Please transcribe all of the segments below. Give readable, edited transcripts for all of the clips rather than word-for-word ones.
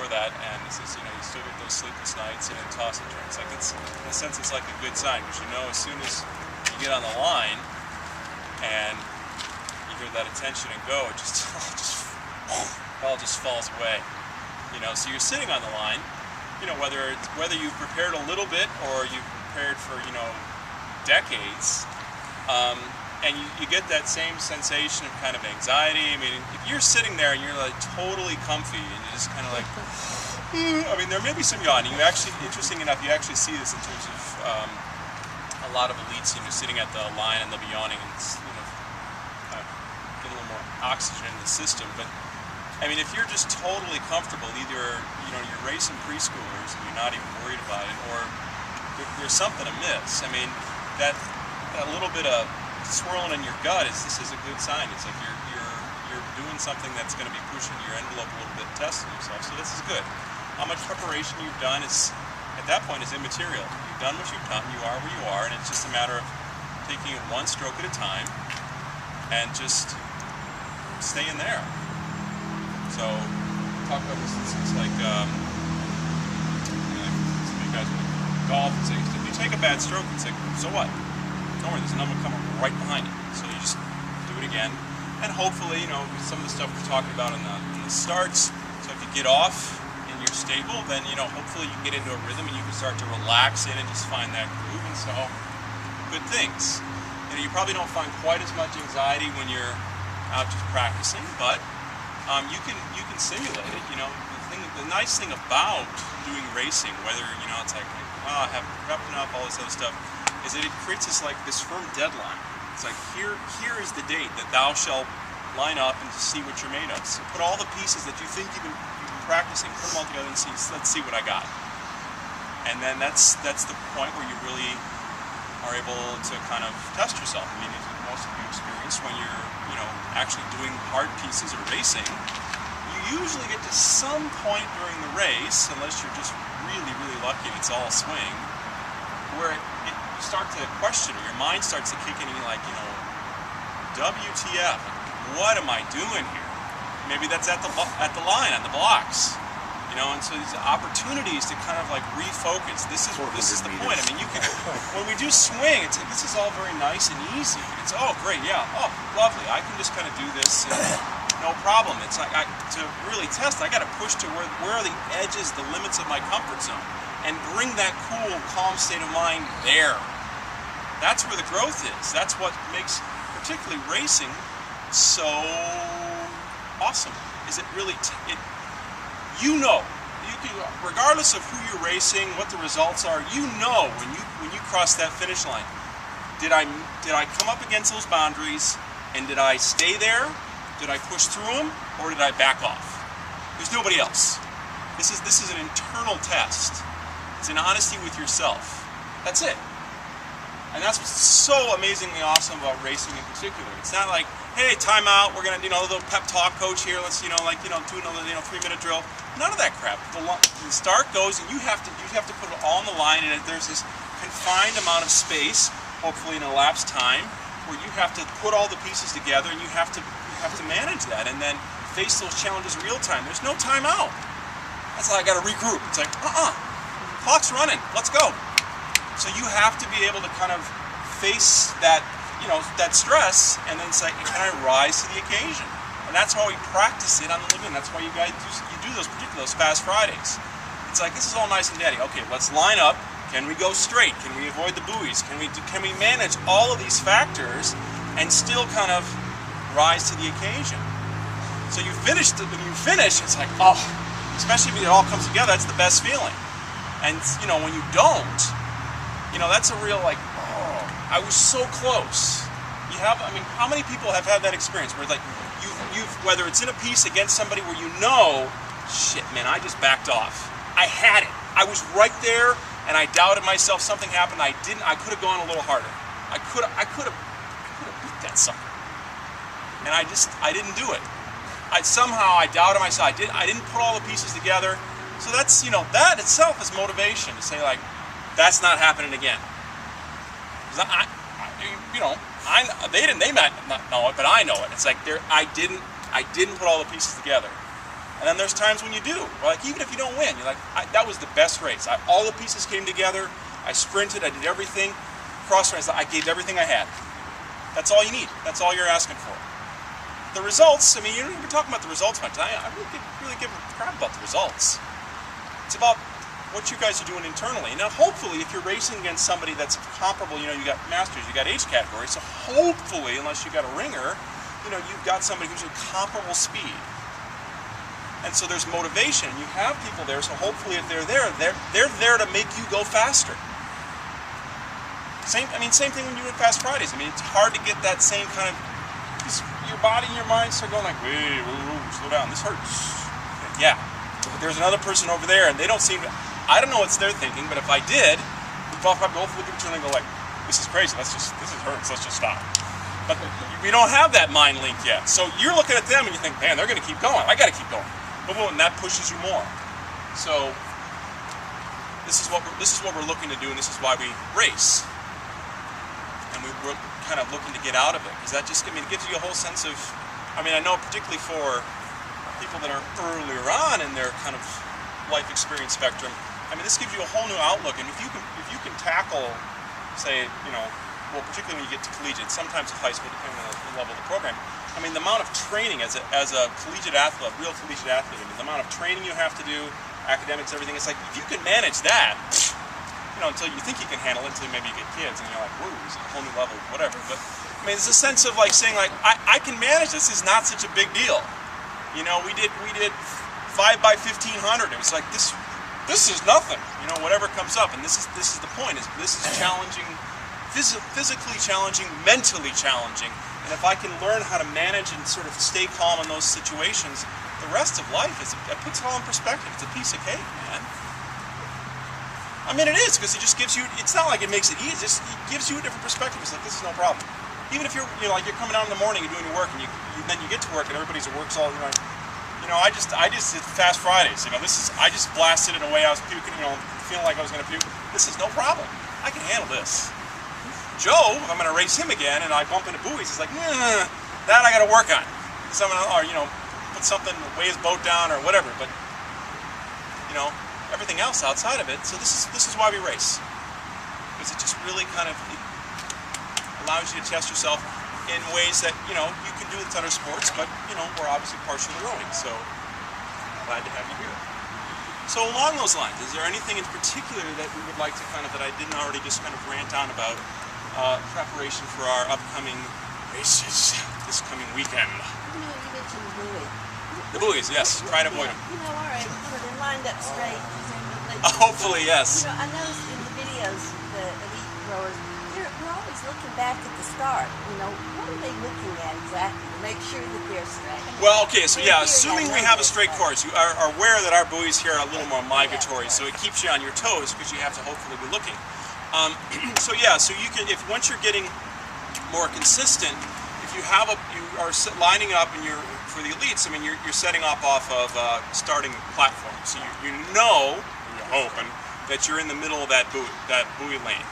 before that, and it says, you still get those sleepless nights and toss and turn. It's like, in a sense, it's like a good sign, because as soon as you get on the line and you hear that attention and go, it all just falls away. So you're sitting on the line, whether you've prepared a little bit or you've prepared for, decades, and you get that same sensation of kind of anxiety. I mean, if you're sitting there and you're like totally comfy and you're just kind of like, I mean, there may be some yawning. Interesting enough, you actually see this in terms of a lot of elites, sitting at the line and they'll be yawning and get a little more oxygen in the system. But I mean, if you're just totally comfortable, either you're racing preschoolers and you're not even worried about it, or there's something amiss. I mean, that little bit of swirling in your gut this is a good sign. It's like you're doing something that's going to be pushing your envelope a little bit, testing yourself. So this is good. How much preparation you've done is, at that point, is immaterial. You've done what you've done. You are where you are, and it's just a matter of taking it one stroke at a time and just staying there. So talk about this. It's like some of you guys with golf. It's like, if you take a bad stroke, it's like, so what? Don't worry, there's another one coming right behind you. So you just do it again, and hopefully, some of the stuff we're talking about in the starts. So if you get off and you're stable, then hopefully you can get into a rhythm and you can start to relax in and just find that groove. And so, good things. You probably don't find quite as much anxiety when you're out just practicing, but you can simulate it. The nice thing about doing racing, whether it's like, I have prepping up, all this other stuff, is that it creates this firm deadline. It's like, here is the date that thou shalt line up and see what you're made of. So put all the pieces that you think you've been practicing, put them all together and let's see what I got. And then that's the point where you really are able to kind of test yourself. I mean, as most of you experience, when you're actually doing hard pieces or racing, you usually get to some point during the race, unless you're just really, really lucky and it's all swing, where you start to question, or your mind starts to kick in, and you're like, WTF, what am I doing here? Maybe that's at the line, on the blocks, and so these opportunities to kind of refocus. This is the point. I mean, you can, when we do swing, it's like, this is all very nice and easy. It's, oh great, yeah, oh lovely, I can just kind of do this, no problem. It's like, to really test, I got to push to where are the edges, the limits of my comfort zone, and bring that cool, calm state of mind there. That's where the growth is. That's what makes particularly racing so awesome. Is it really? Regardless of who you're racing, what the results are, when you cross that finish line. Did I come up against those boundaries, and did I stay there? Did I push through them, or did I back off? There's nobody else. This is an internal test. It's an honesty with yourself. That's it. And that's what's so amazingly awesome about racing in particular. It's not like, hey, time out, we're gonna, a little pep talk, coach here, let's, do another, 3-minute drill. None of that crap. The start goes, and you have to put it all on the line, and there's this confined amount of space, hopefully in elapsed time, where you have to put all the pieces together, and you have to manage that, and then face those challenges real time. There's no time out. That's how I gotta regroup. It's like, clock's running, let's go. So you have to be able to kind of face that, that stress, and then say, can I rise to the occasion? And that's why we practice it on the lagoon. That's why you guys do those, particularly those Fast Fridays. It's like, this is all nice and dandy. Okay, let's line up. Can we go straight? Can we avoid the buoys? Can we manage all of these factors and still kind of rise to the occasion? So when you finish, it's like, oh, especially when it all comes together, that's the best feeling. And when you don't, that's a real oh, I was so close. How many people have had that experience where you've whether it's in a piece against somebody where shit, man, I just backed off. I had it. I was right there, and I doubted myself. Something happened. I could have gone a little harder. I could have beat that sucker. And I didn't do it. Somehow I doubted myself. I didn't put all the pieces together. So that's, that itself is motivation to say, that's not happening again. They might not know it, but I know it. It's like I didn't put all the pieces together, And then there's times when you do. Like, even if you don't win, you're like, that was the best race. All the pieces came together. I sprinted. I did everything. Cross race, I gave everything I had. That's all you need. That's all you're asking for. The results, I mean, you don't even talk about the results much. I really give a crap about the results. It's about what you guys are doing internally. Now, hopefully, if you're racing against somebody that's comparable, you got masters, you got age category, so hopefully, unless you got a ringer, you've got somebody who's at comparable speed. And so there's motivation. You have people there, so hopefully if they're there to make you go faster. Same thing when you do Fast Fridays. I mean, it's hard to get that same kind of, your body and your mind start going like, wait, slow down, this hurts. Yeah, but there's another person over there, and they don't seem to, I don't know what they're thinking, but if I did, both look at each other and go like, this is crazy, this hurts, let's just stop. But we don't have that mind link yet. So you're looking at them and you think, man, they're going to keep going. I got to keep going. And that pushes you more. So this is what we're looking to do, and this is why we race. And we're kind of looking to get out of it, because that just, it gives you a whole sense of, I know particularly for people that are earlier on in their kind of life experience spectrum, this gives you a whole new outlook. And if you can tackle, say, well, particularly when you get to collegiate, sometimes at high school, depending on the level of the program, the amount of training as a collegiate athlete, a real collegiate athlete, the amount of training you have to do, academics, everything, it's like, if you can manage that, until you think you can handle it, until maybe you get kids, and you're like, whoa, it's a whole new level, whatever. But, there's a sense of, like, saying, like, I can manage this, is not such a big deal. We did 5 by 1500, it was like, this is nothing, whatever comes up, and this is the point, this is challenging, physically challenging, mentally challenging. And if I can learn how to manage and sort of stay calm in those situations, the rest of life it puts it all in perspective. It's a piece of cake, man. It is, because it just gives you, it's not like it makes it easy, it gives you a different perspective. It's like, this is no problem. Even if you're coming out in the morning and doing your work, and then you get to work and everybody's at work, so I just did Fast Fridays. I just blasted it away. I was puking, feeling like I was going to puke. This is no problem. I can handle this. Joe, if I'm going to race him again and I bump into buoys, he's like, that I got to work on. Or, put something, weigh his boat down or whatever. But, everything else outside of it. So this is why we race. Because it just really kind of allows you to test yourself in ways that, you can do with other sports, but, we're obviously partially rowing. So, glad to have you here. So along those lines, is there anything in particular that we would like to that I didn't already just kind of rant on about preparation for our upcoming races this coming weekend? You mentioned the buoy. The buoys, yes. Try to avoid them. All right. They're lined up straight. Hopefully, yes. I noticed in the videos, the elite rowers, they're always looking back at the start. What are they looking at exactly to make sure that they're straight? Well, okay, so yeah, assuming we have a straight course, you are aware that our buoys here are a little more migratory, so it keeps you on your toes because you have to hopefully be looking. So you can, once you're getting more consistent, if you are lining up and for the elites, you're setting up off of starting platform, so you're hoping that you're in the middle of that buoy lane.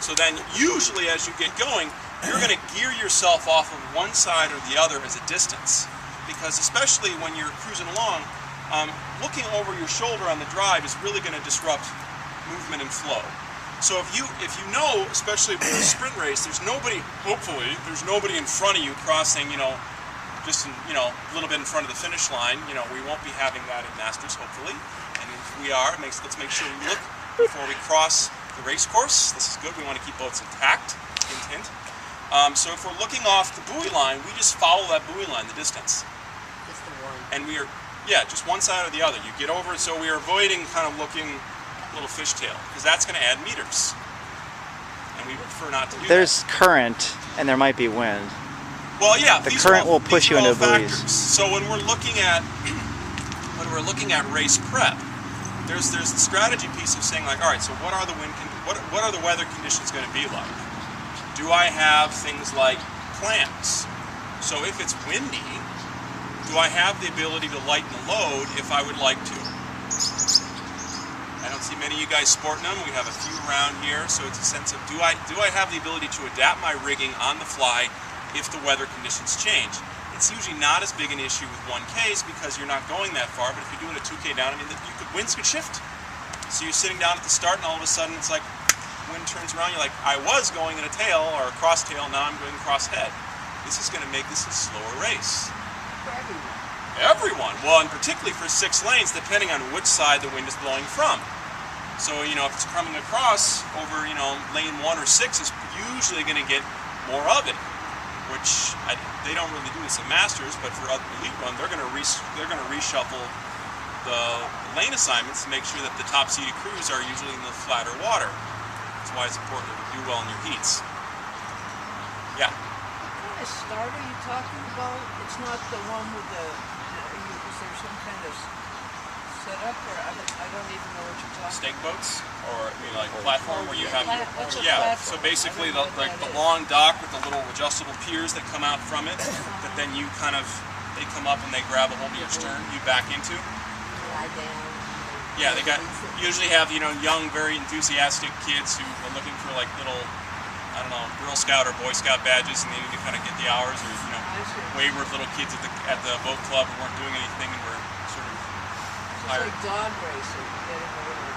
So then usually as you get going, you're going to gear yourself off of one side or the other as a distance, because especially when you're cruising along, looking over your shoulder on the drive is really going to disrupt movement and flow. So if you know, especially with a sprint race, hopefully there's nobody in front of you crossing, just a little bit in front of the finish line. We won't be having that in Masters, hopefully. And if we are, let's make sure we look before we cross the race course. This is good. We want to keep boats intact. Hint, hint. So if we're looking off the buoy line, we just follow that buoy line, the distance. Just the one. And just one side or the other. You get over it, so we are avoiding kind of looking a little fishtail, because that's going to add meters. And we prefer not to do There's current, and there might be wind. Well, yeah, the current will push you into buoys. So when we're looking at race prep, there's the strategy piece of saying, like, all right, so what are the what are the weather conditions going to be like? Do I have things like plans? So if it's windy, do I have the ability to lighten the load if I would like to? I don't see many of you guys sporting them. We have a few around here, so it's a sense of do I have the ability to adapt my rigging on the fly if the weather conditions change? it's usually not as big an issue with 1Ks because you're not going that far. But if you're doing a 2K down, I mean, winds could shift. So you're sitting down at the start, and all of a sudden it's like wind turns around. You're like, I was going in a tail or a cross tail, now I'm going cross head. This is going to make this a slower race. For everyone. Everyone. Well, and particularly for 6 lanes, depending on which side the wind is blowing from. So, you know, if it's coming across over, you know, lane 1 or 6, it's usually going to get more of it, which they don't really do this at Masters, but for other Elite Run, they're going to reshuffle the lane assignments to make sure that the top-seeded crews are usually in the flatter water. That's why it's important to do well in your heats. Yeah. What kind of start are you talking about? It's not the one with the is there some kind of setup, or I don't even know what you're talking about. Stake boats, or you know, like a platform where you have What's a yeah. platform? So basically, I don't know like what the that long dock with the little adjustable piers that come out from it, that then you they come up and they grab a hold of your stern, you back into. Lie down. Yeah, they usually have, you know, young, very enthusiastic kids who are looking for like little, I don't know, Girl Scout or Boy Scout badges, and they need to kind of get the hours, or you know, wayward little kids at the boat club who weren't doing anything and were sort of It's hired. like dog racing, getting a little.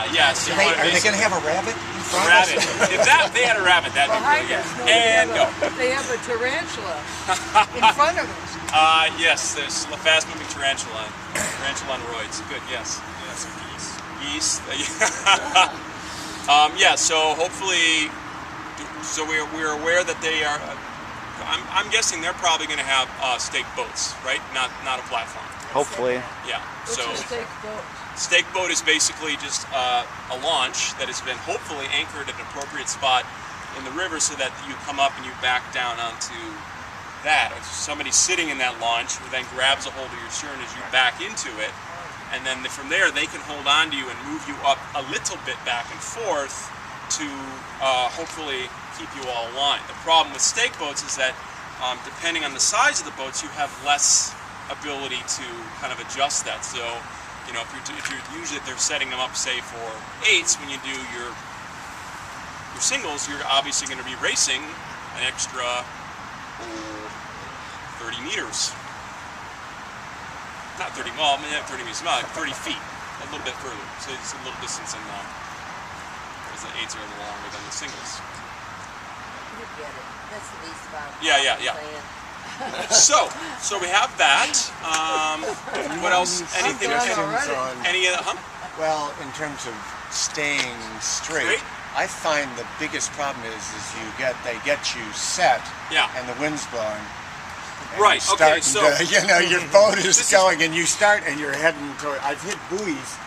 Yeah. So Are they going to have a rabbit in front of rabbit? us? If they had a rabbit, that'd be really good. And go. They have a tarantula in front of us. Yes, there's a fast-moving tarantula on roids. Good, yes. Geese. Yeah. So hopefully, so we're aware that they are. I'm guessing they're probably going to have stake boats, right? Not a platform. Hopefully. Yeah. What's So a stake boat? stake boat is basically just a launch that has been hopefully anchored at an appropriate spot in the river, so that you come up and you back down onto that. Or somebody sitting in that launch who then grabs a hold of your stern as you back into it, and then from there they can hold on to you and move you up a little bit back and forth to hopefully keep you all aligned. The problem with stake boats is that depending on the size of the boats, you have less ability to kind of adjust that. So, you know, if you're usually, if they're setting them up, say for 8s, when you do your singles, you're obviously going to be racing an extra 30 meters. Not 30, well, I mean, 30 meters, about like 30 feet, a little bit further. So it's a little distance in because the 8s are a little longer than the singles. You get it. That's the least about Yeah. So we have that. What else? Anything? Any other? Well, in terms of staying straight, I find the biggest problem is they get you set, Yeah. and the wind's blowing. And Right. you're Okay. starting So to, you know, your boat is going, and you start, and you're heading toward. I've hit buoys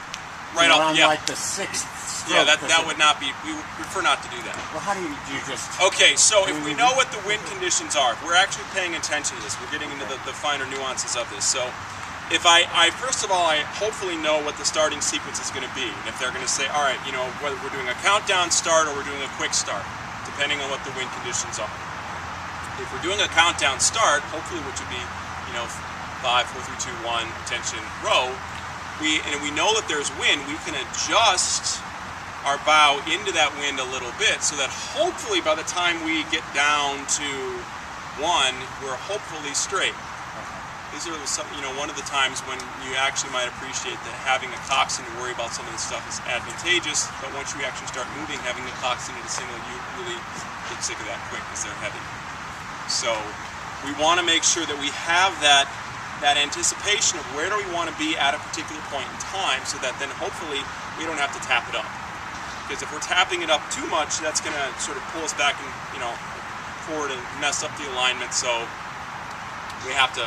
right off. on Yeah. like the 6th. Yeah. That would not be. We would prefer not to do that. Well, how do you just? Okay, so if we know what the wind conditions are, if we're actually paying attention to this, we're getting into the finer nuances of this. So if I first of all, I hopefully know what the starting sequence is going to be. And if they're going to say, all right, you know, whether we're doing a countdown start or we're doing a quick start, depending on what the wind conditions are. If we're doing a countdown start, hopefully which would be, you know, 5, 4, 3, 2, 1, attention, row, we know that there's wind, we can adjust our bow into that wind a little bit, so that hopefully by the time we get down to 1, we're hopefully straight. These are some, you know, one of the times when you actually might appreciate that having a coxswain to worry about some of this stuff is advantageous, but once you actually start moving, having a coxswain at a single, you really get sick of that quick because they're heavy. So we want to make sure that we have that anticipation of where do we want to be at a particular point in time, so that then hopefully we don't have to tap it up. Because if we're tapping it up too much, that's going to sort of pull us back and, you know, forward and mess up the alignment. So we have to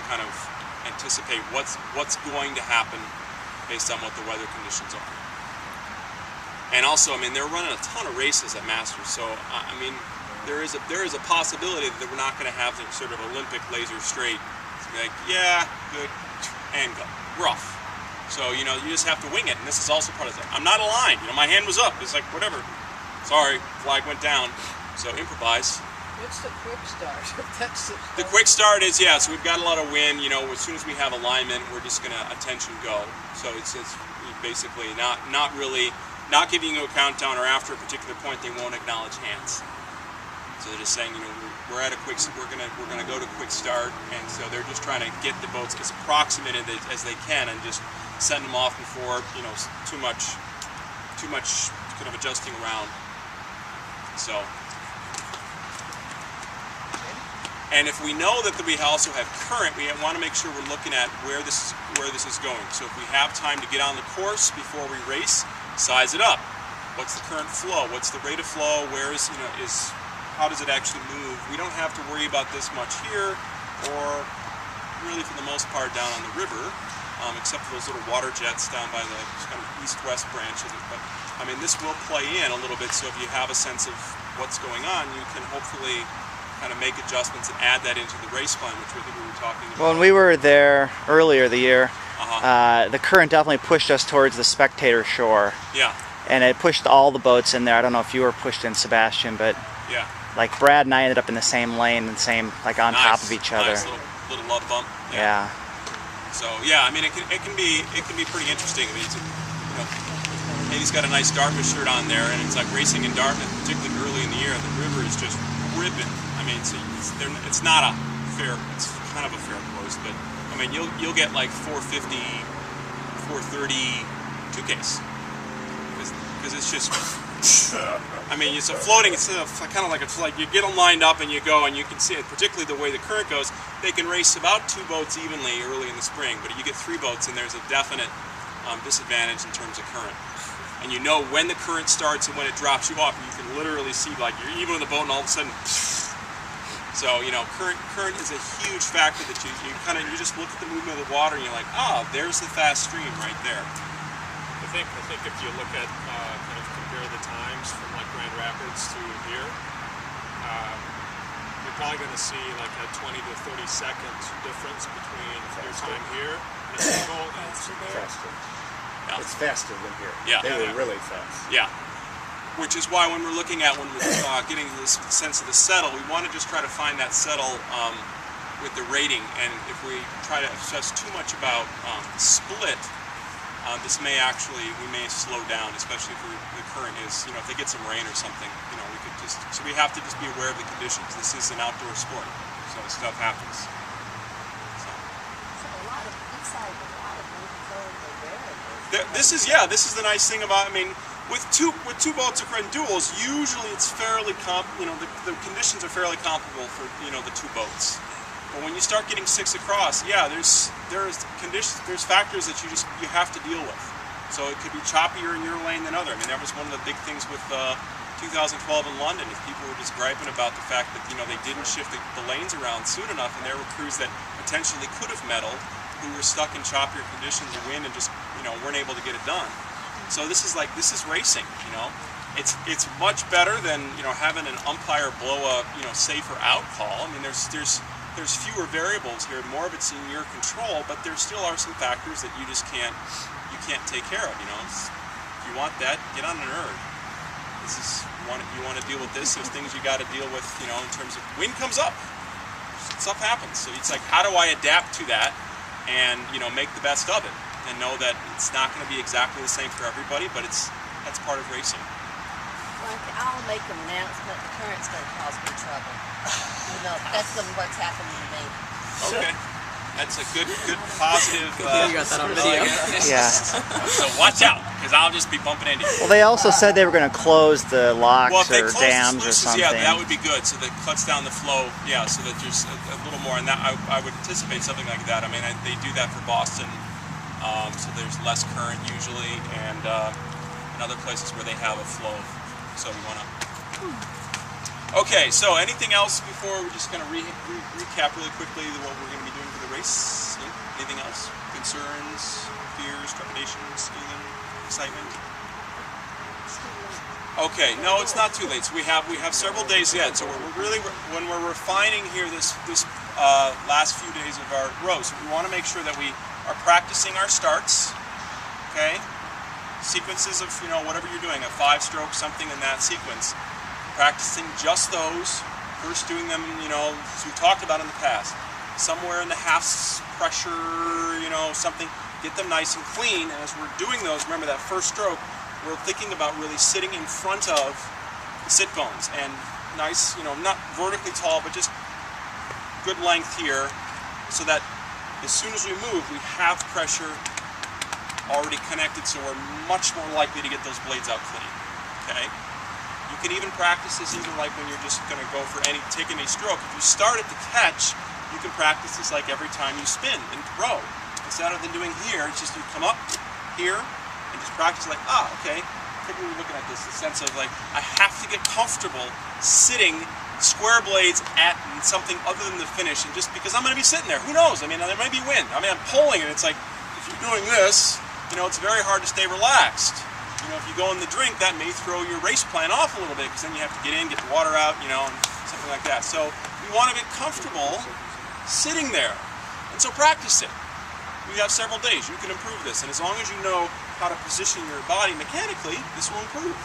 kind of anticipate what's going to happen based on what the weather conditions are. And also, I mean, they're running a ton of races at Masters, so I mean, there is a possibility that we're not going to have the sort of Olympic laser straight. It's like, yeah, good, and go rough. So, you know, you just have to wing it, and this is also part of it. I'm not aligned, you know, my hand was up, it's like, whatever. Sorry, flag went down, so improvise. What's the quick start? That's The quick start is, yeah, so we've got a lot of wind, you know, as soon as we have alignment, we're just going to attention go. So it's basically not giving you a countdown, or after a particular point, they won't acknowledge hands. So they're just saying, you know, we're gonna go to quick start, and so they're just trying to get the boats as approximate as they can, and just send them off before, you know, too much kind of adjusting around. So, and if we know that we also have current, we want to make sure we're looking at where this is going. So if we have time to get on the course before we race, size it up. What's the current flow? What's the rate of flow? Where is, you know, how does it actually move? We don't have to worry about this much here, or really for the most part down on the river, except for those little water jets down by the kind of east-west branch of it. But I mean, this will play in a little bit, so if you have a sense of what's going on, you can hopefully kind of make adjustments and add that into the race plan, which I think we were talking about. Well, when we were there earlier the year, the current definitely pushed us towards the spectator shore. Yeah. And it pushed all the boats in there. I don't know if you were pushed in, Sebastian, but yeah, like Brad and I ended up in the same lane and same, like on top of each other. Nice little love bump. Yeah. So yeah, I mean, it can be pretty interesting. I mean, you know, hey, he's got a nice Dartmouth shirt on there, and it's like racing in Dartmouth, particularly early in the year. The river is just ripping. I mean, it's not a fair. It's kind of a fair course, but I mean, you'll get like 450, 430 2Ks. Because it's just, I mean, it's a floating, it's kind of like you get them lined up and you go, and you can see it, particularly the way the current goes. They can race about 2 boats evenly early in the spring, but you get 3 boats and there's a definite disadvantage in terms of current. And you know when the current starts and when it drops you off, you can literally see, like, you're even in the boat and all of a sudden, so, you know, current is a huge factor that you just look at the movement of the water and you're like, oh, there's the fast stream right there. I think if you look at kind of compare the times from like Grand Rapids to here, you're probably going to see like a 20 to 30 second difference between your time here and a single and Faster. Yeah. It's faster than here. Yeah. They were really fast. Yeah. Which is why when we're looking at, when we're getting this sense of the settle, we want to just try to find that settle with the rating. And if we try to obsess too much about split, we may slow down, especially if the current is, you know, if they get some rain or something, you know, we could just, so we have to just be aware of the conditions. This is an outdoor sport, so stuff happens. So this is the nice thing about, I mean, with two boats and duels, usually it's fairly the conditions are fairly comparable for, you know, the 2 boats. But when you start getting 6 across, yeah, there's conditions, there's factors that you have to deal with. So it could be choppier in your lane than other. I mean, that was one of the big things with 2012 in London. If people were just griping about the fact that, you know, they didn't shift the lanes around soon enough, and there were crews that potentially could have medaled who were stuck in choppier conditions of wind and just, you know, weren't able to get it done. So this is racing, you know. It's much better than, you know, having an umpire blow a, you know, safer out call. I mean, there's fewer variables here, more of it's in your control, but there still are some factors that you just can't take care of, you know. If you want that, get on an erg. You want to deal with this, there's things you got to deal with, you know, in terms of wind comes up, stuff happens. So it's like, how do I adapt to that and, you know, make the best of it and know that it's not going to be exactly the same for everybody, but that's part of racing. I'll make an announcement. The current's going to cause me trouble. You know, that's what's happening to me. Okay. That's a good positive. You got that on video. Yeah. So watch out, because I'll just be bumping into you. Well, they also said they were going to close the locks Well, if they or close dams the or sluices, something. yeah, that would be good. So that cuts down the flow. Yeah, so that there's a little more. And that I would anticipate something like that. I mean, they do that for Boston, so there's less current usually, and in other places where they have a flow. So we want to. Okay, so anything else before we're just going to recap really quickly what we're going to be doing for the race? Anything else? Concerns, fears, trepidations, anything? Excitement? Okay, no, it's not too late. So we have several days yet. So when we're refining here this last few days of our row, so we want to make sure that we are practicing our starts. Okay, sequences of, you know, whatever you're doing, a 5-stroke, something in that sequence. Practicing just those, first doing them, you know, as we talked about in the past, somewhere in the half pressure, you know, something, get them nice and clean. And as we're doing those, remember that first stroke, we're thinking about really sitting in front of the sit bones and nice, not vertically tall, but just good length here, so that as soon as we move, we have pressure already connected, so we're much more likely to get those blades out clean. Okay? You can even practice this even like when you're just going to go for take any stroke. If you start at the catch, you can practice this like every time you spin and throw. Instead of doing here, it's just you come up here and just practice like, okay. I think we were looking at this, the sense of like, I have to get comfortable sitting square blades at something other than the finish, and just because I'm going to be sitting there, who knows? I mean, there might be wind. I mean, I'm pulling, and it's like, if you're doing this, it's very hard to stay relaxed. If you go in the drink, that may throw your race plan off a little bit, because then you have to get in, get the water out, and something like that. So we want to get comfortable sitting there, and so practice it. We have several days. You can improve this, and as long as you know how to position your body mechanically, this will improve.